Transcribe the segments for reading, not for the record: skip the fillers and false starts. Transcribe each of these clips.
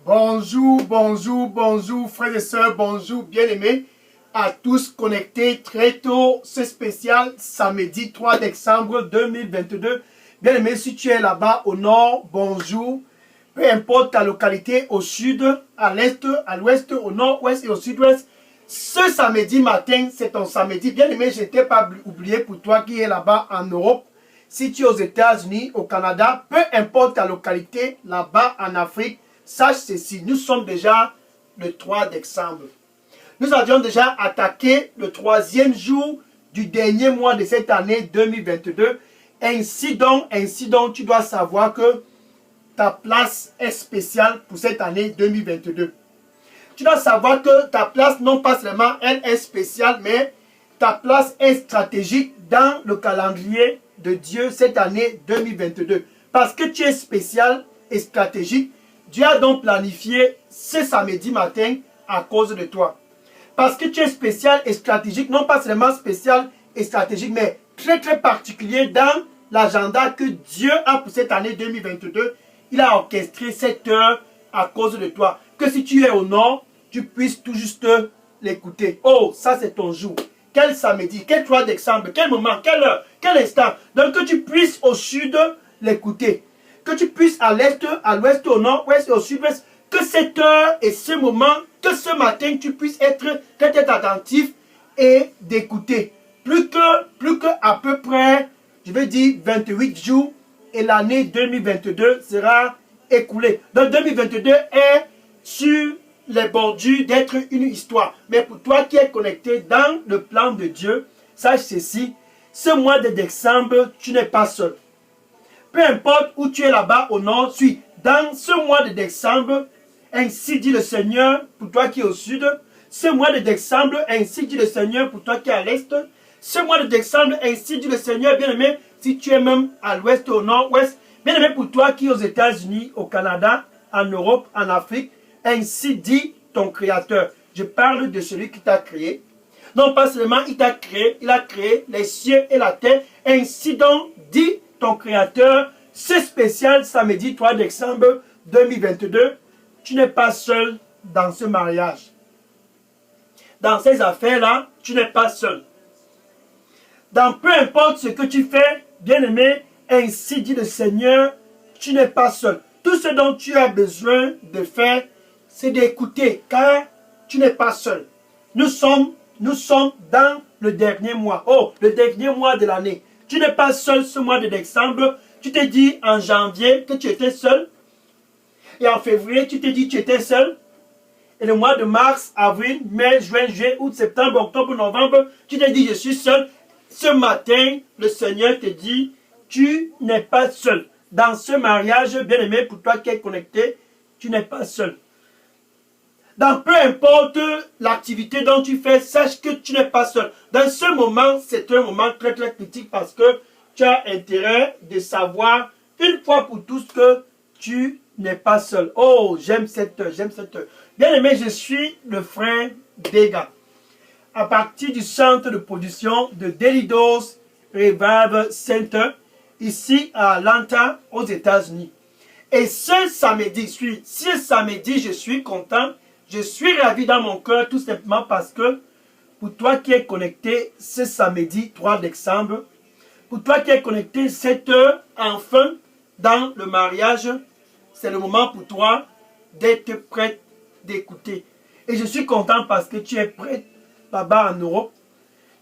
Bonjour, bonjour, bonjour, frères et sœurs, bonjour, bien-aimés, à tous connectés très tôt, ce spécial samedi 3 décembre 2022. Bien-aimés, si tu es là-bas au nord, bonjour, peu importe ta localité, au sud, à l'est, à l'ouest, au nord-ouest et au sud-ouest, ce samedi matin, c'est ton samedi. Bien-aimé, je ne t'ai pas oublié pour toi qui es là-bas en Europe. Si tu es aux États-Unis, au Canada, peu importe ta localité, là-bas en Afrique, sache ceci, nous sommes déjà le 3 décembre. Nous avions déjà attaqué le 3e jour du dernier mois de cette année 2022. Ainsi donc, tu dois savoir que ta place est spéciale pour cette année 2022. Tu dois savoir que ta place, non pas seulement elle est spéciale, mais ta place est stratégique dans le calendrier de Dieu cette année 2022. Parce que tu es spécial et stratégique, Dieu a donc planifié ce samedi matin à cause de toi. Parce que tu es spécial et stratégique, non pas seulement spécial et stratégique, mais très très particulier dans l'agenda que Dieu a pour cette année 2022. Il a orchestré cette heure à cause de toi. Que si tu es au nord, tu puisses tout juste l'écouter. Oh, ça c'est ton jour. Quel samedi, quel 3 décembre, quel moment, quelle heure, quel instant. Donc que tu puisses au sud l'écouter. Que tu puisses à l'est, à l'ouest, au nord, ouest et au sud-ouest. Que cette heure et ce moment, que ce matin, tu puisses être très attentif et d'écouter. Plus que à peu près, je vais dire 28 jours et l'année 2022 sera écoulée. Donc 2022 est sur les bordures d'être une histoire. Mais pour toi qui es connecté dans le plan de Dieu, sache ceci, ce mois de décembre, tu n'es pas seul. Peu importe où tu es là-bas au nord, suis dans ce mois de décembre, ainsi dit le Seigneur pour toi qui es au sud. Ce mois de décembre, ainsi dit le Seigneur pour toi qui es à l'est. Ce mois de décembre, ainsi dit le Seigneur, bien-aimé, si tu es même à l'ouest, au nord-ouest. Bien-aimé pour toi qui es aux États-Unis, au Canada, en Europe, en Afrique. Ainsi dit ton Créateur. Je parle de celui qui t'a créé. Non pas seulement il t'a créé, il a créé les cieux et la terre. Ainsi donc dit ton Créateur. Ce spécial samedi 3 décembre 2022. Tu n'es pas seul dans ce mariage. Dans ces affaires-là, tu n'es pas seul. Dans peu importe ce que tu fais, bien-aimé, ainsi dit le Seigneur, tu n'es pas seul. Tout ce dont tu as besoin de faire, c'est d'écouter, car tu n'es pas seul. Nous sommes dans le dernier mois. Oh, le dernier mois de l'année. Tu n'es pas seul ce mois de décembre. Tu t'es dit en janvier que tu étais seul. Et en février, tu t'es dit que tu étais seul. Et le mois de mars, avril, mai, juin, juillet, août, septembre, octobre, novembre, tu t'es dit je suis seul. Ce matin, le Seigneur te dit, tu n'es pas seul. Dans ce mariage, bien-aimé, pour toi qui es connecté, tu n'es pas seul. Dans peu importe l'activité dont tu fais, sache que tu n'es pas seul. Dans ce moment, c'est un moment très très critique parce que tu as intérêt de savoir une fois pour tous que tu n'es pas seul. Oh, j'aime cette heure, j'aime cette heure. Bien aimé, je suis le frère Dega. À partir du centre de production de Daily Dose Revival Center, ici à Atlanta, aux États-Unis. Et ce samedi, je suis content, je suis ravi dans mon cœur, tout simplement parce que pour toi qui es connecté ce samedi 3 décembre, pour toi qui es connecté cette heure, enfin, dans le mariage, c'est le moment pour toi d'être prête d'écouter. Et je suis content parce que tu es prête là-bas en Europe.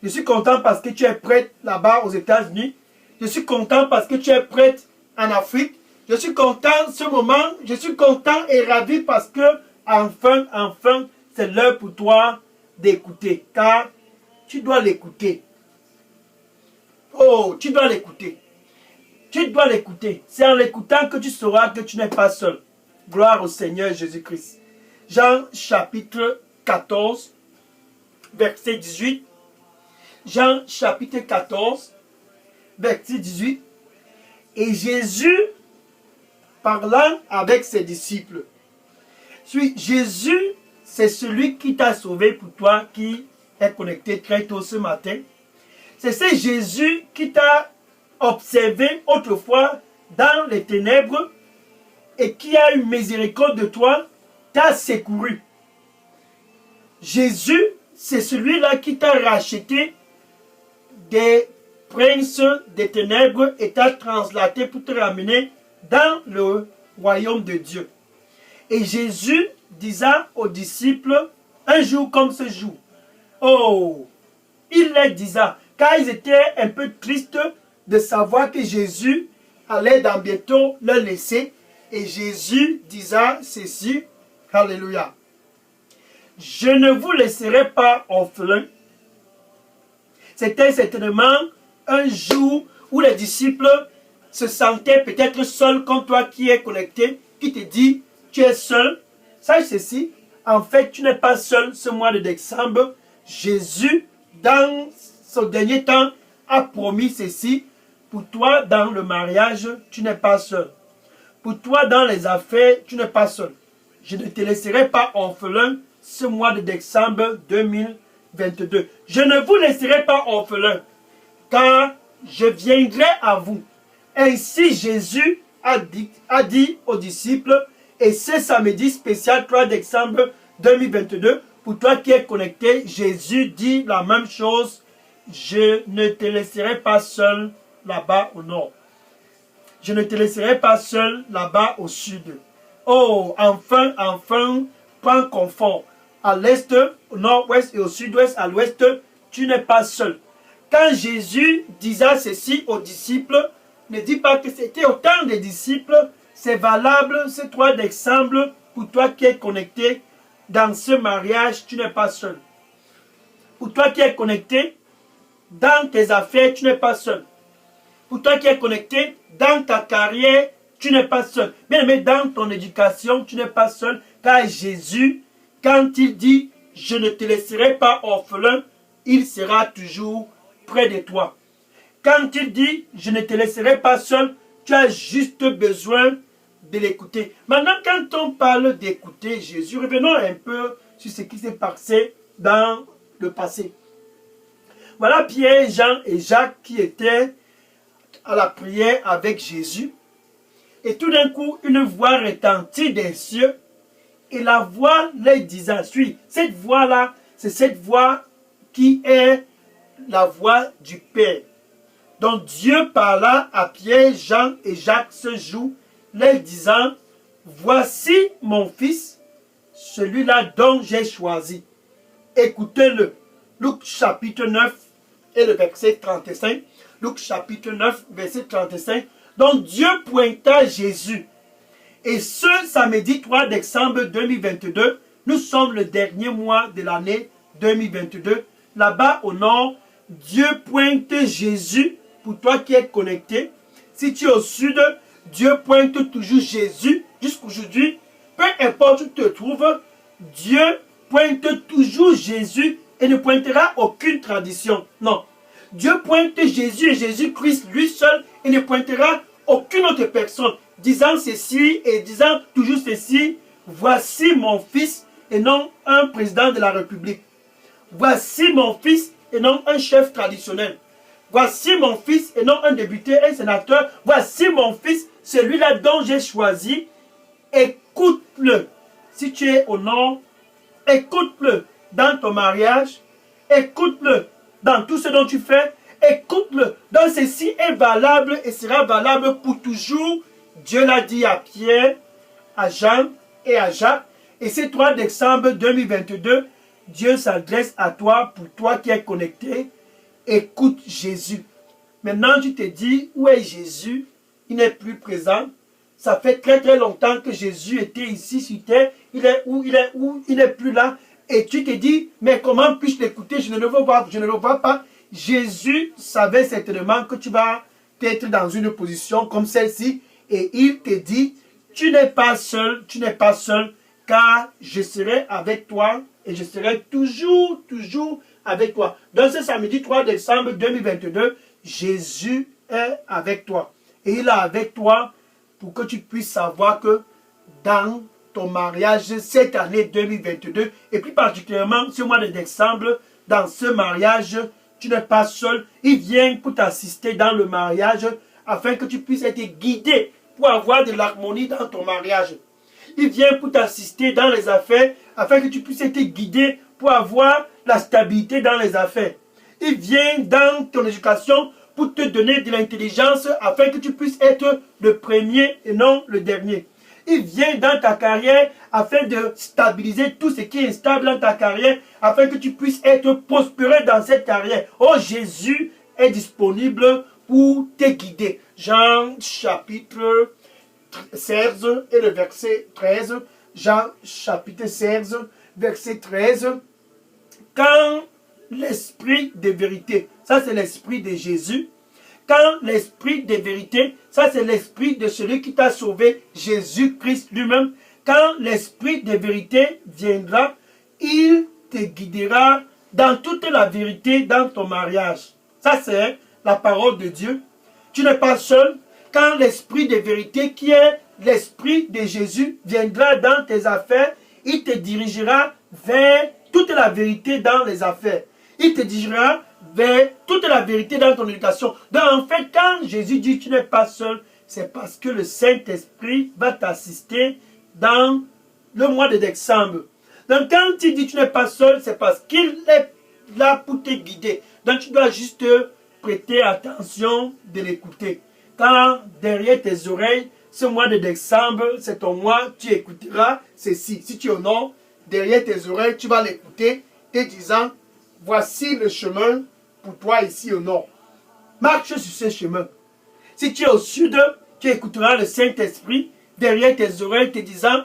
Je suis content parce que tu es prête là-bas aux États-Unis. Je suis content parce que tu es prête en Afrique. Je suis content ce moment. Je suis content et ravi parce que enfin, c'est l'heure pour toi d'écouter. Car tu dois l'écouter. Oh, tu dois l'écouter. Tu dois l'écouter. C'est en l'écoutant que tu sauras que tu n'es pas seul. Gloire au Seigneur Jésus-Christ. Jean chapitre 14, verset 18. Jean chapitre 14, verset 18. Et Jésus, parlant avec ses disciples. Jésus, c'est celui qui t'a sauvé pour toi qui est connecté très tôt ce matin. C'est ce Jésus qui t'a observé autrefois dans les ténèbres et qui a eu miséricorde de toi t'a secouru. Jésus, c'est celui-là qui t'a racheté des princes des ténèbres et t'a translaté pour te ramener dans le royaume de Dieu. Et Jésus disait aux disciples, un jour comme ce jour, oh, il les disait, car ils étaient un peu tristes de savoir que Jésus allait dans bientôt leur laisser. Et Jésus disait ceci, alléluia, je ne vous laisserai pas orphelins. C'était certainement un jour où les disciples se sentaient peut-être seuls comme toi qui es connecté, qui te dit, tu es seul. Sache ceci, en fait, tu n'es pas seul ce mois de décembre. Jésus, dans ce dernier temps, a promis ceci. Pour toi, dans le mariage, tu n'es pas seul. Pour toi, dans les affaires, tu n'es pas seul. Je ne te laisserai pas orphelin ce mois de décembre 2022. Je ne vous laisserai pas orphelin, car je viendrai à vous. Ainsi, Jésus a dit aux disciples, et ce samedi spécial 3 décembre 2022, pour toi qui es connecté, Jésus dit la même chose. Je ne te laisserai pas seul là-bas au nord. Je ne te laisserai pas seul là-bas au sud. Oh, enfin, prends confort. À l'est, au nord-ouest et au sud-ouest, à l'ouest, tu n'es pas seul. Quand Jésus disait ceci aux disciples, ne dis pas que c'était autant de disciples. C'est valable, ce 3 décembre, pour toi qui es connecté dans ce mariage, tu n'es pas seul. Pour toi qui es connecté dans tes affaires, tu n'es pas seul. Pour toi qui es connecté dans ta carrière, tu n'es pas seul. Bien aimé, dans ton éducation, tu n'es pas seul. Car Jésus, quand il dit, je ne te laisserai pas orphelin, il sera toujours près de toi. Quand il dit, je ne te laisserai pas seul, tu as juste besoin de l'écouter. Maintenant, quand on parle d'écouter Jésus, revenons un peu sur ce qui s'est passé dans le passé. Voilà Pierre, Jean et Jacques qui étaient à la prière avec Jésus. Et tout d'un coup, une voix retentit des cieux. Et la voix leur disait, suis, cette voix-là, c'est cette voix qui est la voix du Père. Donc Dieu parla à Pierre, Jean et Jacques ce jour, leur disant, voici mon fils, celui-là dont j'ai choisi. Écoutez-le. Luc chapitre 9 et le verset 35. Luc chapitre 9, verset 35. Donc Dieu pointa Jésus. Et ce samedi 3 décembre 2022, nous sommes le dernier mois de l'année 2022. Là-bas au nord, Dieu pointe Jésus pour toi qui es connecté. Si tu es au sud, Dieu pointe toujours Jésus jusqu'aujourd'hui. Peu importe où tu te trouves, Dieu pointe toujours Jésus et ne pointera aucune tradition. Non. Dieu pointe Jésus et Jésus-Christ lui seul et ne pointera aucune autre personne. Disant ceci et disant toujours ceci, voici mon fils et non un président de la République. Voici mon fils et non un chef traditionnel. Voici mon fils et non un député, un sénateur. Voici mon fils, celui-là dont j'ai choisi. Écoute-le. Si tu es au nord, écoute-le dans ton mariage. Écoute-le dans tout ce dont tu fais. Écoute-le. Donc ceci est valable et sera valable pour toujours. Dieu l'a dit à Pierre, à Jean et à Jacques. Et c'est 3 décembre 2022, Dieu s'adresse à toi, pour toi qui es connecté. Écoute Jésus. Maintenant, tu te dis, où est Jésus? Il n'est plus présent. Ça fait très très longtemps que Jésus était ici sur terre. Il est où? Il est où? Il n'est plus là. Et tu te dis, mais comment puis-je l'écouter? Je ne le vois pas. Jésus savait certainement que tu vas être dans une position comme celle-ci. Et il te dit, tu n'es pas seul, car je serai avec toi et je serai toujours avec toi. Donc ce samedi 3 décembre 2022, Jésus est avec toi. Et il est avec toi pour que tu puisses savoir que dans ton mariage cette année 2022, et plus particulièrement ce mois de décembre, dans ce mariage, tu n'es pas seul. Il vient pour t'assister dans le mariage afin que tu puisses être guidé pour avoir de l'harmonie dans ton mariage. Il vient pour t'assister dans les affaires, afin que tu puisses être guidé pour avoir la stabilité dans les affaires. Il vient dans ton éducation pour te donner de l'intelligence, afin que tu puisses être le premier et non le dernier. Il vient dans ta carrière afin de stabiliser tout ce qui est instable dans ta carrière, afin que tu puisses être prospéré dans cette carrière. Oh, Jésus est disponible pour te guider. Jean chapitre 16 et le verset 13. Jean chapitre 16, verset 13. Quand l'esprit de vérité, ça c'est l'esprit de Jésus, quand l'esprit de vérité, ça c'est l'esprit de celui qui t'a sauvé, Jésus-Christ lui-même, quand l'esprit de vérité viendra, il te guidera dans toute la vérité dans ton mariage. Ça c'est la parole de Dieu. Tu n'es pas seul. Quand l'esprit de vérité, qui est l'esprit de Jésus, viendra dans tes affaires, il te dirigera vers toute la vérité dans les affaires. Il te dirigera vers toute la vérité dans ton éducation. Donc en fait, quand Jésus dit tu n'es pas seul, c'est parce que le Saint-Esprit va t'assister dans le mois de décembre. Donc quand il dit tu n'es pas seul, c'est parce qu'il est là pour te guider. Donc tu dois juste prêter attention de l'écouter. Quand derrière tes oreilles, ce mois de décembre, c'est ton mois, tu écouteras ceci. Si tu honores, derrière tes oreilles, tu vas l'écouter, te disant, voici le chemin pour toi ici au nord. Marche sur ce chemin. Si tu es au sud, tu écouteras le Saint-Esprit derrière tes oreilles te disant,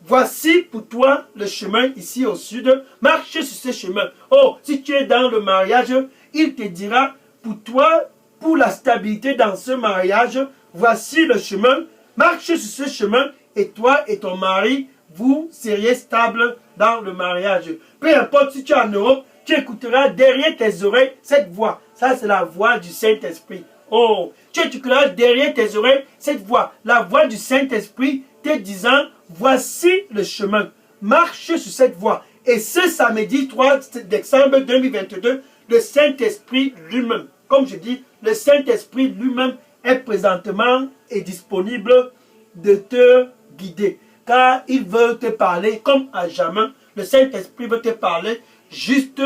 voici pour toi le chemin ici au sud, marche sur ce chemin. Oh, si tu es dans le mariage, il te dira, pour toi, pour la stabilité dans ce mariage, voici le chemin, marche sur ce chemin, et toi et ton mari, vous seriez stable dans le mariage. Peu importe si tu es en Europe, tu écouteras derrière tes oreilles cette voix. Ça, c'est la voix du Saint-Esprit. Oh, tu écouteras derrière tes oreilles cette voix. La voix du Saint-Esprit te disant, voici le chemin. Marche sur cette voie. Et ce samedi 3 décembre 2022, le Saint-Esprit lui-même, comme je dis, le Saint-Esprit lui-même est présentement et disponible de te guider. Car il veut te parler comme à jamais. Le Saint-Esprit veut te parler. Juste,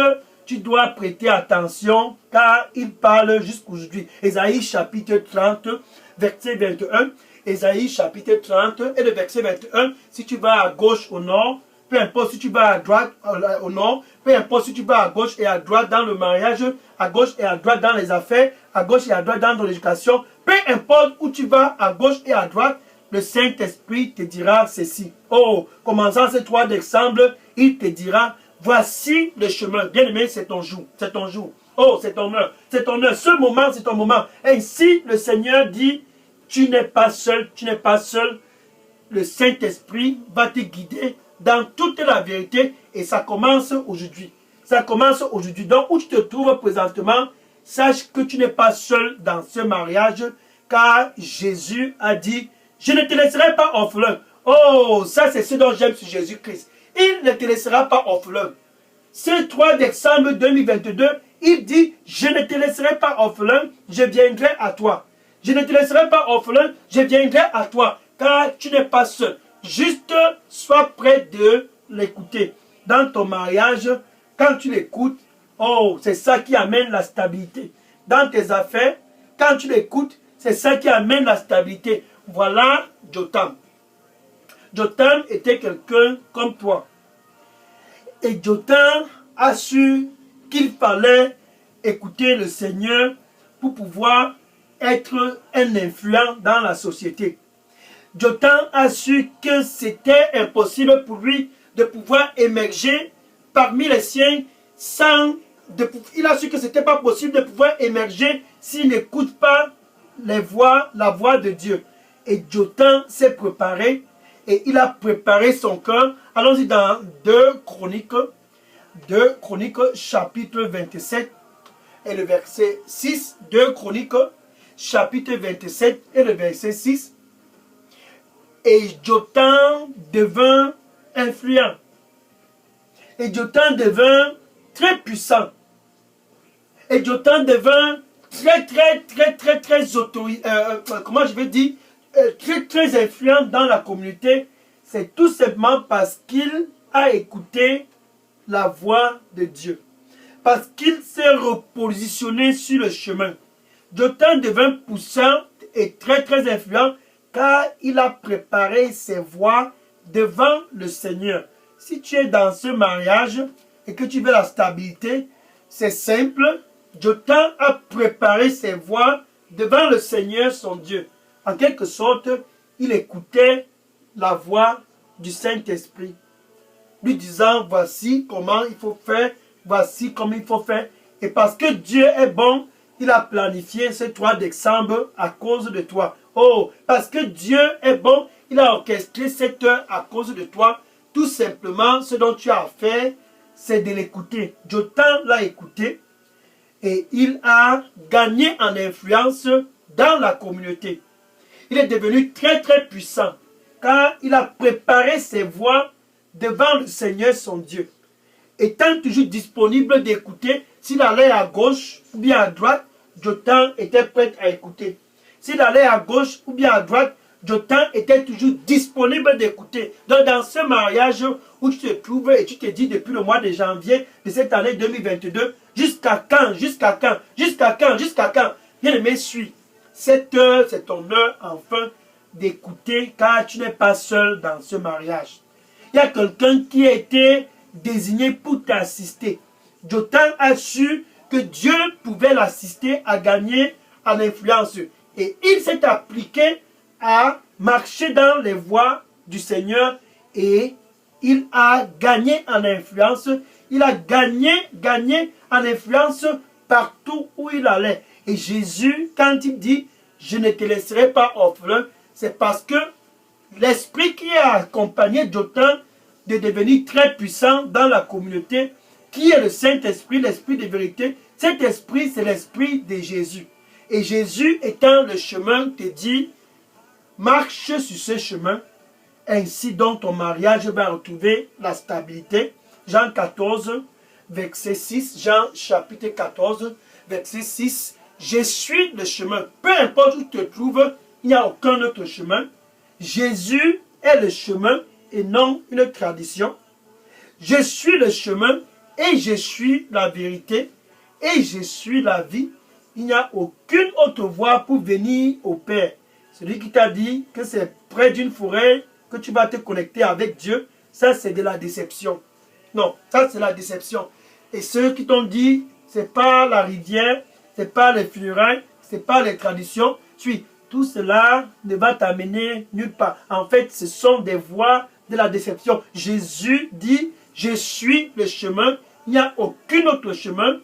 tu dois prêter attention car il parle jusqu'aujourd'hui. Ésaïe chapitre 30, verset 21. Ésaïe chapitre 30 et le verset 21. Si tu vas à gauche au nord, peu importe si tu vas à droite au nord, peu importe si tu vas à gauche et à droite dans le mariage, à gauche et à droite dans les affaires, à gauche et à droite dans l'éducation, peu importe où tu vas à gauche et à droite, le Saint-Esprit te dira ceci. Oh, commençant ce 3 décembre, il te dira, voici le chemin. Bien-aimé, c'est ton jour. C'est ton jour. Oh, c'est ton heure. C'est ton heure. Ce moment, c'est ton moment. Ainsi, le Seigneur dit, tu n'es pas seul, tu n'es pas seul. Le Saint-Esprit va te guider dans toute la vérité et ça commence aujourd'hui. Ça commence aujourd'hui. Donc, où tu te trouves présentement, sache que tu n'es pas seul dans ce mariage car Jésus a dit, je ne te laisserai pas orphelin. Oh, ça c'est ce dont j'aime sur Jésus-Christ. Il ne te laissera pas orphelin. Ce 3 décembre 2022, il dit, je ne te laisserai pas orphelin, je viendrai à toi. Je ne te laisserai pas orphelin, je viendrai à toi, car tu n'es pas seul. Juste, sois prêt de l'écouter. Dans ton mariage, quand tu l'écoutes, oh, c'est ça qui amène la stabilité. Dans tes affaires, quand tu l'écoutes, c'est ça qui amène la stabilité. Voilà Jotam. Jotam était quelqu'un comme toi. Et Jotam a su qu'il fallait écouter le Seigneur pour pouvoir être un influent dans la société. Jotam a su que c'était impossible pour lui de pouvoir émerger parmi les siens sans... il a su que ce n'était pas possible de pouvoir émerger s'il n'écoute pas la voix de Dieu. Et Jotam s'est préparé et il a préparé son cœur. Allons-y dans 2 Chroniques chapitre 27 et le verset 6. 2 Chroniques chapitre 27 et le verset 6. Et Jotam devint influent. Et Jotam devint très puissant. Et Jotam devint très autoritaire, comment je vais dire, très influent dans la communauté. C'est tout simplement parce qu'il a écouté la voix de Dieu. Parce qu'il s'est repositionné sur le chemin. Jotham devint puissant et très influent car il a préparé ses voies devant le Seigneur. Si tu es dans ce mariage et que tu veux la stabilité, c'est simple. Jotham a préparé ses voies devant le Seigneur son Dieu. En quelque sorte, il écoutait la voix du Saint-Esprit, lui disant voici comment il faut faire, voici comment il faut faire. Et parce que Dieu est bon, il a planifié ce 3 décembre à cause de toi. Oh, parce que Dieu est bon, il a orchestré cette heure à cause de toi. Tout simplement, ce dont tu as à faire, c'est de l'écouter. Jotham l'a écouté et il a gagné en influence dans la communauté. Il est devenu très puissant car il a préparé ses voies devant le Seigneur son Dieu. Étant toujours disponible d'écouter, s'il allait à gauche ou bien à droite, Jotham était prêt à écouter. S'il allait à gauche ou bien à droite, Jotham était toujours disponible d'écouter. Donc dans ce mariage où tu te trouves et tu te dis depuis le mois de janvier de cette année 2022, jusqu'à quand? Bien-aimé, suis. Cette heure, c'est ton heure enfin d'écouter car tu n'es pas seul dans ce mariage. Il y a quelqu'un qui a été désigné pour t'assister. Jotham a su que Dieu pouvait l'assister à gagner en influence. Et il s'est appliqué à marcher dans les voies du Seigneur et il a gagné en influence. Il a gagné en influence partout où il allait. Et Jésus, quand il dit « Je ne te laisserai pas orphelin », c'est parce que l'esprit qui a accompagné Jotham de devenir très puissant dans la communauté, qui est le Saint-Esprit, l'Esprit de vérité. Cet esprit, c'est l'Esprit de Jésus. Et Jésus étant le chemin, te dit, marche sur ce chemin, ainsi donc ton mariage va retrouver la stabilité. Jean 14, verset 6, Jean chapitre 14, verset 6, je suis le chemin. Peu importe où tu te trouves, il n'y a aucun autre chemin. Jésus est le chemin et non une tradition. Je suis le chemin et je suis la vérité et je suis la vie. Il n'y a aucune autre voie pour venir au Père. Celui qui t'a dit que c'est près d'une forêt que tu vas te connecter avec Dieu, ça c'est de la déception. Non, ça c'est la déception. Et ceux qui t'ont dit, c'est pas la rivière, c'est pas les funérailles, c'est pas les traditions, tout cela ne va t'amener nulle part. En fait, ce sont des voies de la déception. Jésus dit, je suis le chemin, il n'y a aucun autre chemin,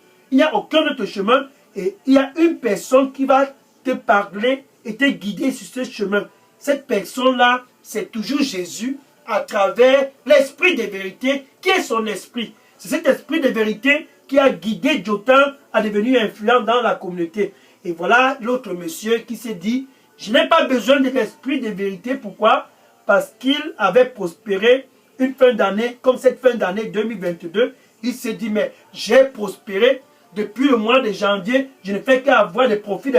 et il y a une personne qui va te parler et te guider sur ce chemin. Cette personne-là, c'est toujours Jésus à travers l'esprit de vérité qui est son esprit. C'est cet esprit de vérité qui a guidé Jotham à devenir influent dans la communauté. Et voilà l'autre monsieur qui s'est dit, je n'ai pas besoin de l'esprit de vérité. Pourquoi? Parce qu'il avait prospéré une fin d'année, comme cette fin d'année 2022. Il s'est dit, mais j'ai prospéré depuis le mois de janvier. Je ne fais qu'avoir des profits.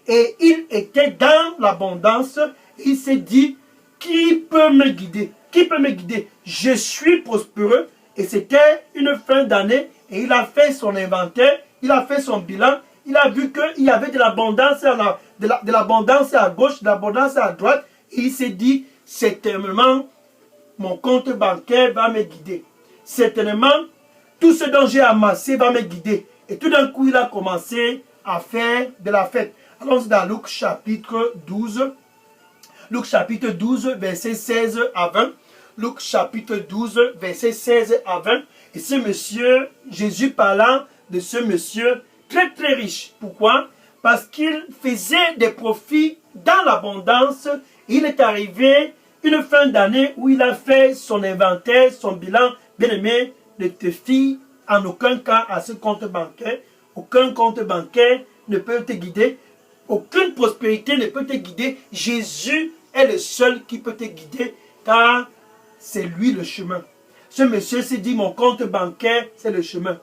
Et il était dans l'abondance. Il s'est dit, qui peut me guider? Je suis prospéreux. Et c'était une fin d'année. Et il a fait son inventaire. Il a fait son bilan. Il a vu qu'il y avait de l'abondance à gauche, de l'abondance à droite. Et il s'est dit, certainement, mon compte bancaire va me guider. Certainement, tout ce dont j'ai amassé va me guider. Et tout d'un coup, il a commencé à faire de la fête. Allons dans Luc chapitre 12. Luc chapitre 12, verset 16 à 20. Luc chapitre 12, verset 16 à 20. Et ce monsieur, Jésus parlant de ce monsieur très riche. Pourquoi? Parce qu'il faisait des profits dans l'abondance. Il est arrivé une fin d'année où il a fait son inventaire, son bilan. Bien-aimé, ne te fie en aucun cas à ce compte bancaire. Aucun compte bancaire ne peut te guider. Aucune prospérité ne peut te guider. Jésus est le seul qui peut te guider car c'est lui le chemin. Ce monsieur s'est dit, mon compte bancaire, c'est le chemin.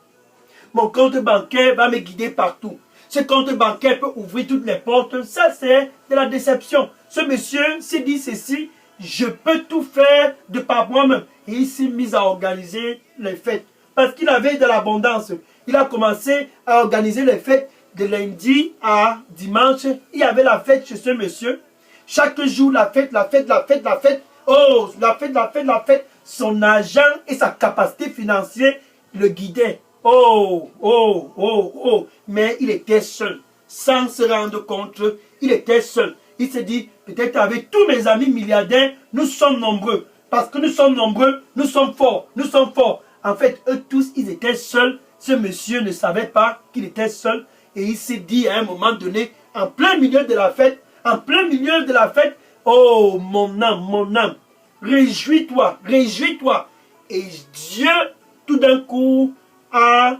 Mon compte bancaire va me guider partout. Ce compte bancaire peut ouvrir toutes les portes. Ça, c'est de la déception. Ce monsieur s'est dit ceci, je peux tout faire de par moi-même. Et il s'est mis à organiser les fêtes. Parce qu'il avait de l'abondance. Il a commencé à organiser les fêtes de lundi à dimanche. Il y avait la fête chez ce monsieur. Chaque jour, la fête, la fête, la fête, la fête. Oh, la fête, la fête, la fête. Son argent et sa capacité financière le guidaient. Oh, oh, oh, oh. Mais il était seul. Sans se rendre compte, il était seul. Il s'est dit, peut-être avec tous mes amis milliardaires, nous sommes nombreux. Parce que nous sommes nombreux, nous sommes forts. Nous sommes forts. En fait, eux tous, ils étaient seuls. Ce monsieur ne savait pas qu'il était seul. Et il s'est dit à un moment donné, en plein milieu de la fête, oh mon âme, réjouis-toi, réjouis-toi. Et Dieu, tout d'un coup, a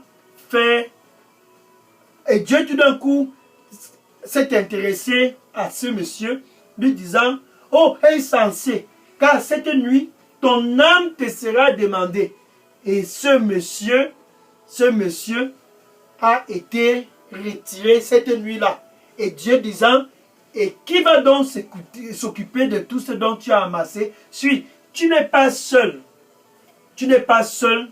fait, et Dieu, tout d'un coup, s'est intéressé à ce monsieur, lui disant, oh, insensé, car cette nuit, ton âme te sera demandée. Et ce monsieur a été retiré cette nuit-là. Et Dieu disant, et qui va donc s'occuper de tout ce dont tu as amassé? Suis, tu n'es pas seul. Tu n'es pas seul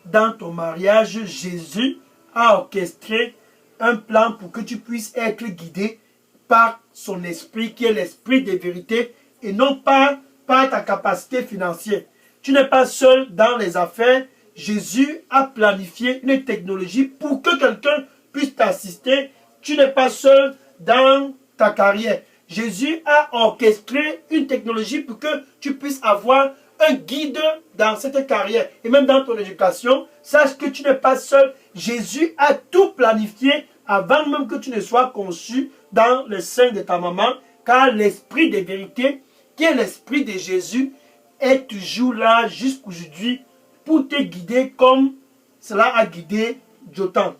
dans ton mariage. Jésus a orchestré un plan pour que tu puisses être guidé par son esprit, qui est l'esprit de vérité, et non pas par ta capacité financière. Tu n'es pas seul dans les affaires. Jésus a planifié une technologie pour que quelqu'un puisse t'assister. Tu n'es pas seul dans ta carrière. Jésus a orchestré une technologie pour que tu puisses avoir un guide dans cette carrière. Et même dans ton éducation, sache que tu n'es pas seul. Jésus a tout planifié avant même que tu ne sois conçu dans le sein de ta maman. Car l'esprit de vérité, qui est l'esprit de Jésus, est toujours là jusqu'aujourd'hui pour te guider comme cela a guidé Jotam.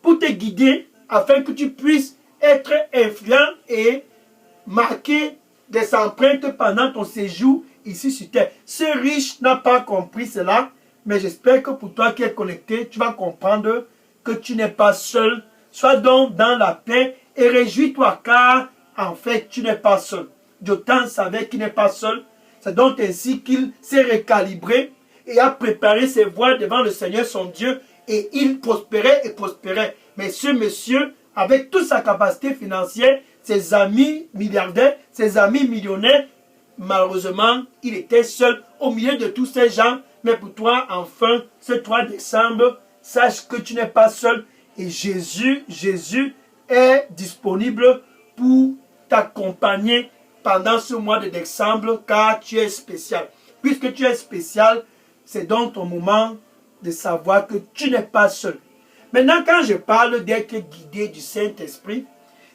Pour te guider afin que tu puisses être influent et marquer des empreintes pendant ton séjour ici sur terre. Ce riche n'a pas compris cela, mais j'espère que pour toi qui es connecté, tu vas comprendre que tu n'es pas seul. Sois donc dans la paix et réjouis-toi car en fait tu n'es pas seul. Jotam savait qu'il n'est pas seul. C'est donc ainsi qu'il s'est recalibré et a préparé ses voies devant le Seigneur son Dieu et il prospérait et prospérait. Mais ce monsieur, avec toute sa capacité financière, ses amis milliardaires, ses amis millionnaires, malheureusement, il était seul au milieu de tous ces gens. Mais pour toi, enfin, ce 3 décembre, sache que tu n'es pas seul. Et Jésus est disponible pour t'accompagner pendant ce mois de décembre, car tu es spécial. Puisque tu es spécial, c'est donc ton moment de savoir que tu n'es pas seul. Maintenant, quand je parle d'être guidé du Saint-Esprit,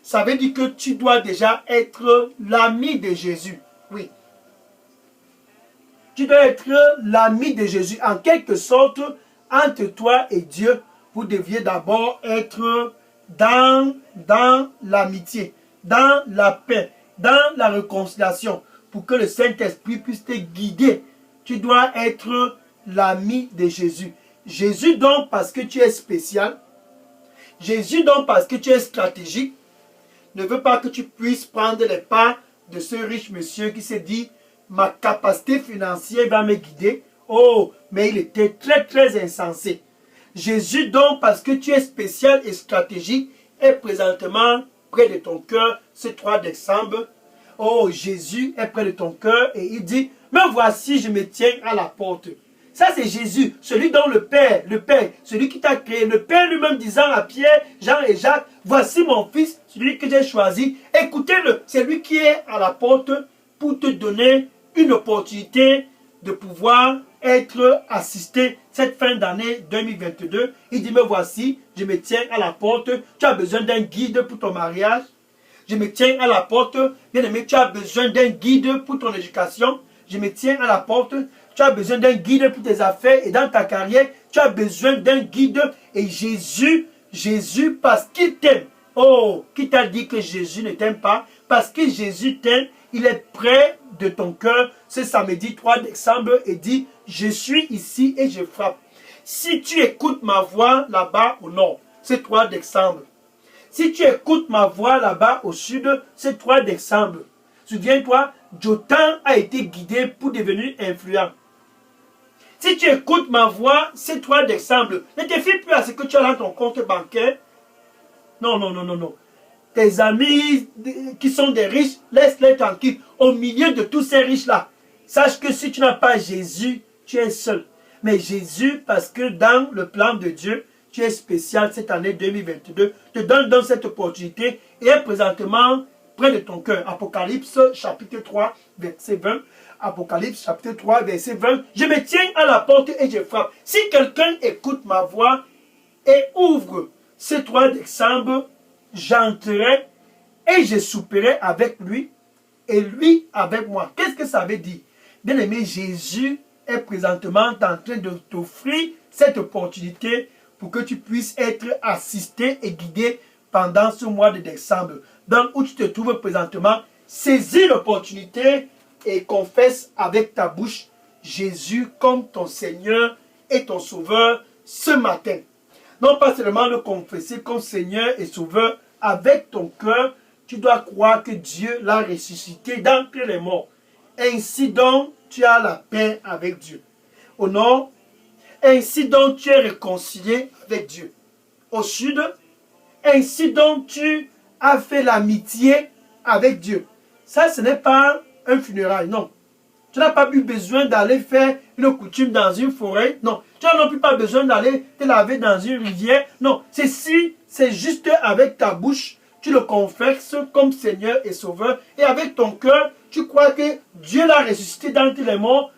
ça veut dire que tu dois déjà être l'ami de Jésus. Oui. Tu dois être l'ami de Jésus. En quelque sorte, entre toi et Dieu, vous deviez d'abord être dans l'amitié, dans la paix, dans la réconciliation, pour que le Saint-Esprit puisse te guider. Tu dois être l'ami de Jésus. Jésus donc parce que tu es spécial, Jésus donc parce que tu es stratégique, ne veut pas que tu puisses prendre les pas de ce riche monsieur qui s'est dit, ma capacité financière va me guider. Oh, mais il était très très insensé. Jésus donc parce que tu es spécial et stratégique est présentement près de ton cœur ce 3 décembre. Oh, Jésus est près de ton cœur et il dit, me voici, je me tiens à la porte. Ça c'est Jésus, celui dont le Père, celui qui t'a créé, le Père lui-même disant à Pierre, Jean et Jacques, voici mon fils, celui que j'ai choisi, écoutez-le, c'est lui qui est à la porte pour te donner une opportunité de pouvoir être assisté cette fin d'année 2022. Il dit, me voici, je me tiens à la porte, tu as besoin d'un guide pour ton mariage, je me tiens à la porte, bien aimé, tu as besoin d'un guide pour ton éducation, je me tiens à la porte, tu as besoin d'un guide pour tes affaires et dans ta carrière, tu as besoin d'un guide. Et Jésus, parce qu'il t'aime. Oh, qui t'a dit que Jésus ne t'aime pas? Parce que Jésus t'aime, il est près de ton cœur ce samedi 3 décembre et dit, je suis ici et je frappe. Si tu écoutes ma voix là-bas au nord, c'est 3 décembre. Si tu écoutes ma voix là-bas au sud, c'est 3 décembre. Souviens-toi, Jotham a été guidé pour devenir influent. Si tu écoutes ma voix, c'est toi d'exemple. Ne te fie plus à ce que tu as dans ton compte bancaire. Non, non, non, non, non. Tes amis qui sont des riches, laisse-les tranquilles. Au milieu de tous ces riches-là, sache que si tu n'as pas Jésus, tu es seul. Mais Jésus, parce que dans le plan de Dieu, tu es spécial cette année 2022, te donne donc cette opportunité et est présentement près de ton cœur. Apocalypse chapitre 3, verset 20. Apocalypse chapitre 3, verset 20. Je me tiens à la porte et je frappe. Si quelqu'un écoute ma voix et ouvre ce 3 décembre, j'entrerai et je souperai avec lui et lui avec moi. Qu'est-ce que ça veut dire? Bien aimé, Jésus est présentement en train de t'offrir cette opportunité pour que tu puisses être assisté et guidé pendant ce mois de décembre. Donc, où tu te trouves présentement, saisis l'opportunité et confesse avec ta bouche Jésus comme ton Seigneur et ton Sauveur ce matin. Non pas seulement le confesser comme Seigneur et Sauveur, avec ton cœur, tu dois croire que Dieu l'a ressuscité d'entre les morts. Ainsi donc, tu as la paix avec Dieu. Au nord, ainsi donc tu es réconcilié avec Dieu. Au sud, ainsi donc tu as fait l'amitié avec Dieu. Ça, ce n'est pas un funérail, non. Tu n'as pas eu besoin d'aller faire une coutume dans une forêt, non. Tu n'as non plus pas besoin d'aller te laver dans une rivière, non. Ceci, c'est juste avec ta bouche, tu le confesses comme Seigneur et Sauveur, et avec ton cœur, tu crois que Dieu l'a ressuscité d'entre les morts,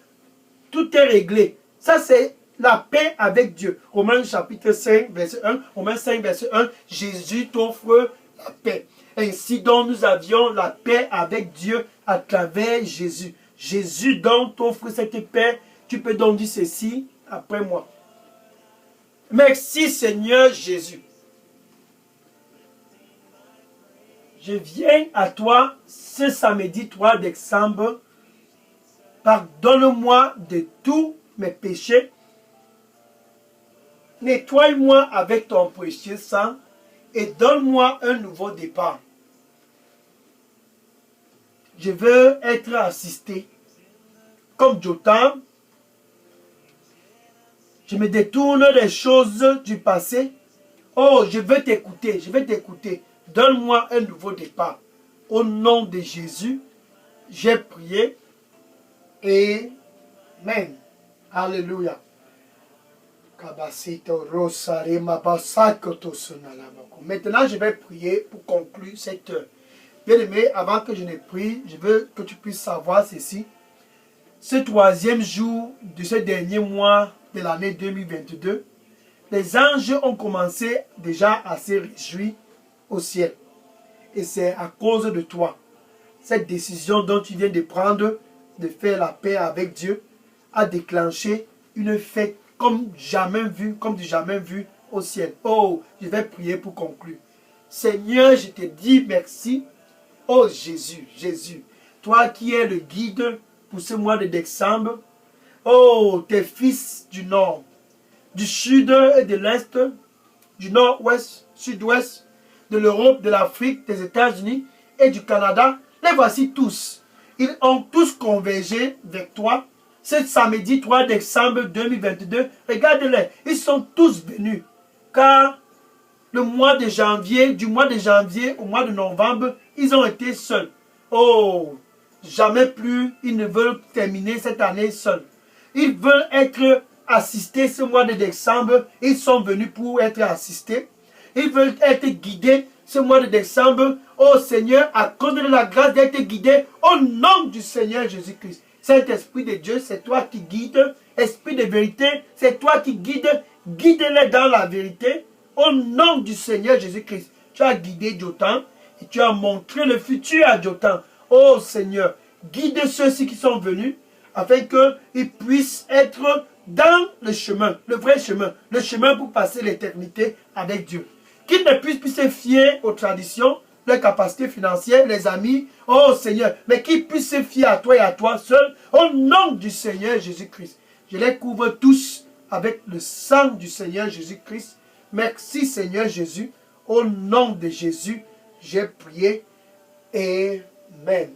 tout est réglé. Ça, c'est la paix avec Dieu. Romains chapitre 5, verset 1. Romains 5, verset 1. Jésus t'offre la paix. Ainsi donc, nous avions la paix avec Dieu à travers Jésus. Jésus donc t'offre cette paix. Tu peux donc dire ceci après moi. Merci Seigneur Jésus. Je viens à toi ce samedi 3 décembre. Pardonne-moi de tous mes péchés. Nettoie-moi avec ton précieux sang et donne-moi un nouveau départ. Je veux être assisté. Comme Jotham, je me détourne des choses du passé. Oh, je veux t'écouter, je veux t'écouter. Donne-moi un nouveau départ. Au nom de Jésus, j'ai prié. Amen. Alléluia. Maintenant, je vais prier pour conclure cette heure. Bien-aimé, avant que je ne prie, je veux que tu puisses savoir ceci. Ce troisième jour de ce dernier mois de l'année 2022, les anges ont commencé déjà à se réjouir au ciel. Et c'est à cause de toi. Cette décision dont tu viens de prendre, de faire la paix avec Dieu, a déclenché une fête comme du jamais vu au ciel. Oh, je vais prier pour conclure. Seigneur, je te dis merci. Oh Jésus, Jésus, toi qui es le guide pour ce mois de décembre. Oh, tes fils du nord, du sud et de l'est, du nord-ouest, sud-ouest, de l'Europe, de l'Afrique, des États-Unis et du Canada, les voici tous. Ils ont tous convergé vers toi ce samedi 3 décembre 2022. Regarde-les, ils sont tous venus. Car le mois de janvier, du mois de janvier au mois de novembre, ils ont été seuls. Oh, jamais plus ils ne veulent terminer cette année seuls. Ils veulent être assistés ce mois de décembre. Ils sont venus pour être assistés. Ils veulent être guidés ce mois de décembre. Oh Seigneur, accorde-leur la grâce d'être guidés au nom du Seigneur Jésus-Christ. Saint-Esprit de Dieu, c'est toi qui guides. Esprit de vérité, c'est toi qui guides. Guide-les dans la vérité. Au nom du Seigneur Jésus-Christ. Tu as guidé Jotham et tu as montré le futur à Jotham. Oh Seigneur, guide ceux-ci qui sont venus afin qu'ils puissent être dans le chemin, le vrai chemin, le chemin pour passer l'éternité avec Dieu. Qu'ils ne puissent plus se fier aux traditions, leurs capacités financières, les amis, oh Seigneur, mais qu'ils puissent se fier à toi et à toi seul, au nom du Seigneur Jésus-Christ. Je les couvre tous avec le sang du Seigneur Jésus-Christ. Merci Seigneur Jésus, au nom de Jésus, j'ai prié. Amen.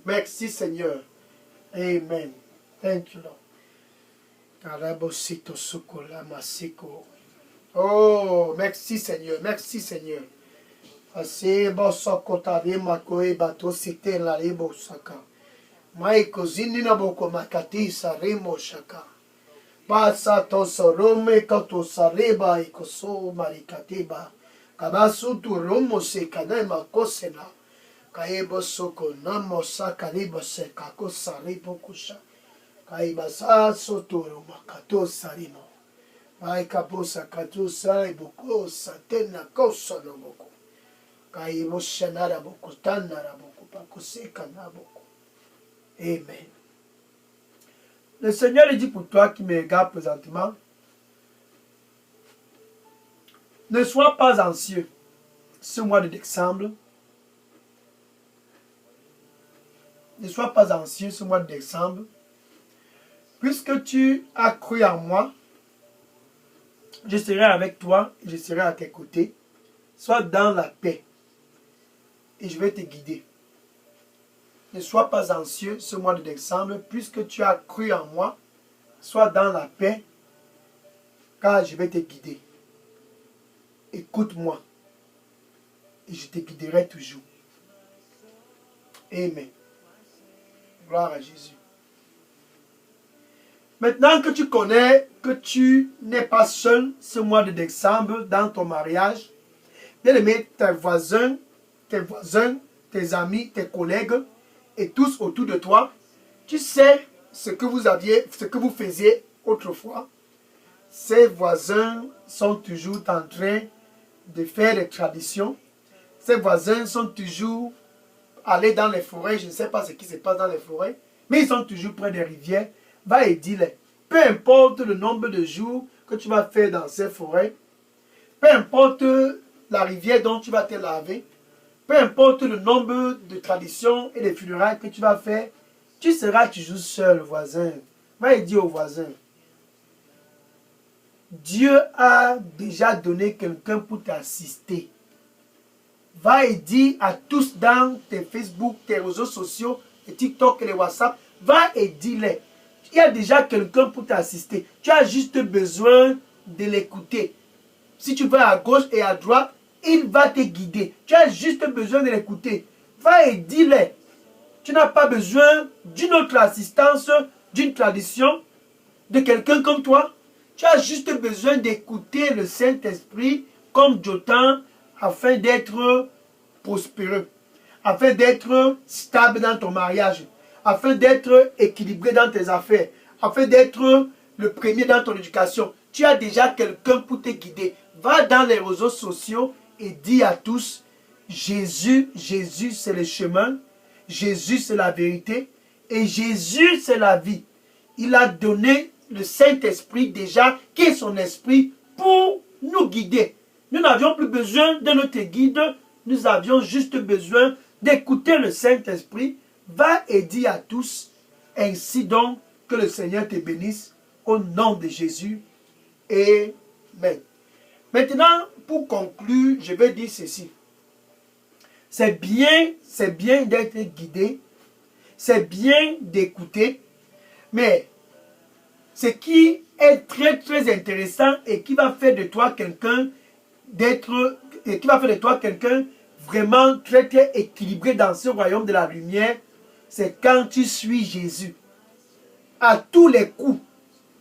Merci Seigneur. Amen. Thank you Lord. Oh, merci Seigneur. Merci Seigneur. Asebo sokotari makoe bato site la lebo saka. Maiko zini na boko makati saremo shaka. Pasa to sorome kato sareba ikoso marikateba. Kabasu tu romo se kanema kosena. Kaebo soko namo sakaribo se kako saribo kusha. Kaibasa sotoro makato sarimo. Maikaposa kato saribo kosa tena kosa no boko. Amen. Le Seigneur dit pour toi qui me regarde présentement, ne sois pas anxieux ce mois de décembre. Ne sois pas anxieux ce mois de décembre. Puisque tu as cru en moi, je serai avec toi et je serai à tes côtés. Sois dans la paix. Et je vais te guider. Ne sois pas anxieux ce mois de décembre, puisque tu as cru en moi. Sois dans la paix, car je vais te guider. Écoute-moi, et je te guiderai toujours. Amen. Gloire à Jésus. Maintenant que tu connais que tu n'es pas seul ce mois de décembre dans ton mariage, bien aimé, tes voisins, tes amis, tes collègues et tous autour de toi, tu sais ce que vous faisiez autrefois. Ces voisins sont toujours en train de faire des traditions. Ces voisins sont toujours allés dans les forêts. Je ne sais pas ce qui se passe dans les forêts, mais ils sont toujours près des rivières. Va et dis-les. Peu importe le nombre de jours que tu vas faire dans ces forêts, peu importe la rivière dont tu vas te laver, peu importe le nombre de traditions et de funérailles que tu vas faire, tu seras toujours seul, voisin. Va et dis au voisin. Dieu a déjà donné quelqu'un pour t'assister. Va et dis à tous dans tes Facebook, tes réseaux sociaux, les TikTok et les WhatsApp, va et dis-les. Il y a déjà quelqu'un pour t'assister. Tu as juste besoin de l'écouter. Si tu vas à gauche et à droite, il va te guider. Tu as juste besoin de l'écouter. Va et dis-les. Tu n'as pas besoin d'une autre assistance, d'une tradition, de quelqu'un comme toi. Tu as juste besoin d'écouter le Saint-Esprit comme Jotam afin d'être prospéreux, afin d'être stable dans ton mariage, afin d'être équilibré dans tes affaires, afin d'être le premier dans ton éducation. Tu as déjà quelqu'un pour te guider. Va dans les réseaux sociaux et dis à tous, Jésus c'est le chemin, Jésus c'est la vérité et Jésus c'est la vie. Il a donné le Saint-Esprit déjà, qui est son esprit, pour nous guider. Nous n'avions plus besoin de notre guide, nous avions juste besoin d'écouter le Saint-Esprit. Va et dis à tous, ainsi donc que le Seigneur te bénisse, au nom de Jésus. Amen. Maintenant, pour conclure, je vais dire ceci. C'est bien d'être guidé, c'est bien d'écouter, mais ce qui est très très intéressant et qui va faire de toi quelqu'un vraiment très très équilibré dans ce royaume de la lumière, c'est quand tu suis Jésus. À tous les coups,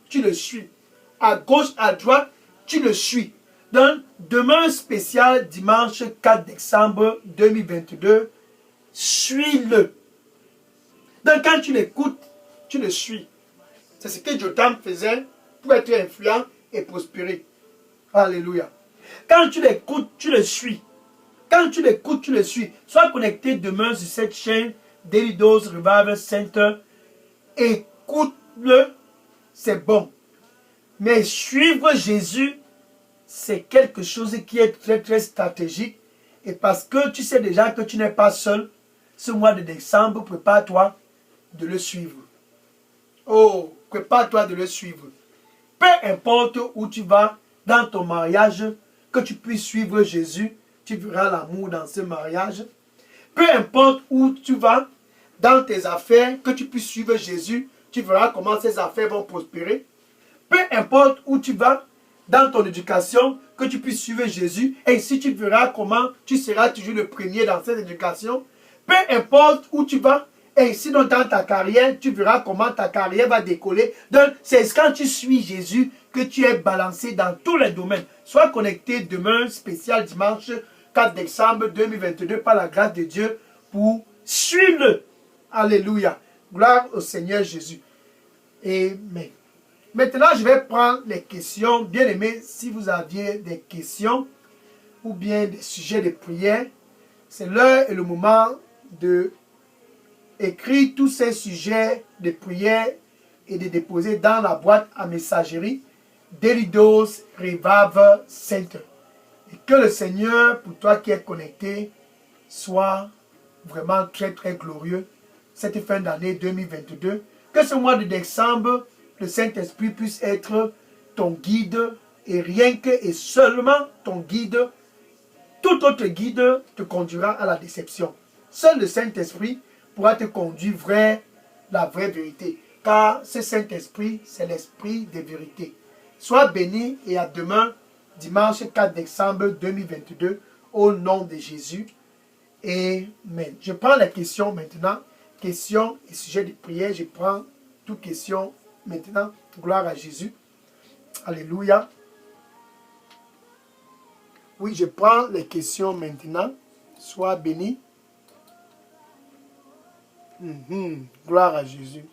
tu le suis. À gauche, à droite, tu le suis. Donc, demain spécial, dimanche 4 décembre 2022, suis-le. Donc, quand tu l'écoutes, tu le suis. C'est ce que Jotam faisait pour être influent et prospérer. Alléluia. Quand tu l'écoutes, tu le suis. Quand tu l'écoutes, tu le suis. Sois connecté demain sur cette chaîne Daily Dose Revival Center. Écoute-le, c'est bon. Mais suivre Jésus, c'est quelque chose qui est très très stratégique. Et parce que tu sais déjà que tu n'es pas seul, ce mois de décembre, prépare-toi de le suivre. Oh, prépare-toi de le suivre. Peu importe où tu vas dans ton mariage, que tu puisses suivre Jésus, tu verras l'amour dans ce mariage. Peu importe où tu vas, dans tes affaires, que tu puisses suivre Jésus, tu verras comment ces affaires vont prospérer. Peu importe où tu vas, dans ton éducation, que tu puisses suivre Jésus, et ici tu verras comment tu seras toujours le premier dans cette éducation. Peu importe où tu vas, et ici dans ta carrière, tu verras comment ta carrière va décoller. Donc, c'est quand tu suis Jésus que tu es balancé dans tous les domaines. Sois connecté demain, spécial dimanche 4 décembre 2022, par la grâce de Dieu, pour suivre. Alléluia. Gloire au Seigneur Jésus. Amen. Maintenant, je vais prendre les questions. Bien aimés, si vous aviez des questions ou bien des sujets de prière, c'est l'heure et le moment de écrire tous ces sujets de prière et de déposer dans la boîte à messagerie d'Elidos Revival Center. Et que le Seigneur, pour toi qui es connecté, soit vraiment très très glorieux cette fin d'année 2022. Que ce mois de décembre, le Saint-Esprit puisse être ton guide et rien que et seulement ton guide. Tout autre guide te conduira à la déception. Seul le Saint-Esprit pourra te conduire vers la vraie vérité. Car ce Saint-Esprit, c'est l'Esprit de vérité. Sois béni et à demain, dimanche 4 décembre 2022, au nom de Jésus. Amen. Je prends la question maintenant. Questions et sujets de prière. Je prends toutes questions maintenant. Gloire à Jésus. Alléluia. Oui, je prends les questions maintenant. Sois béni. Gloire à Jésus.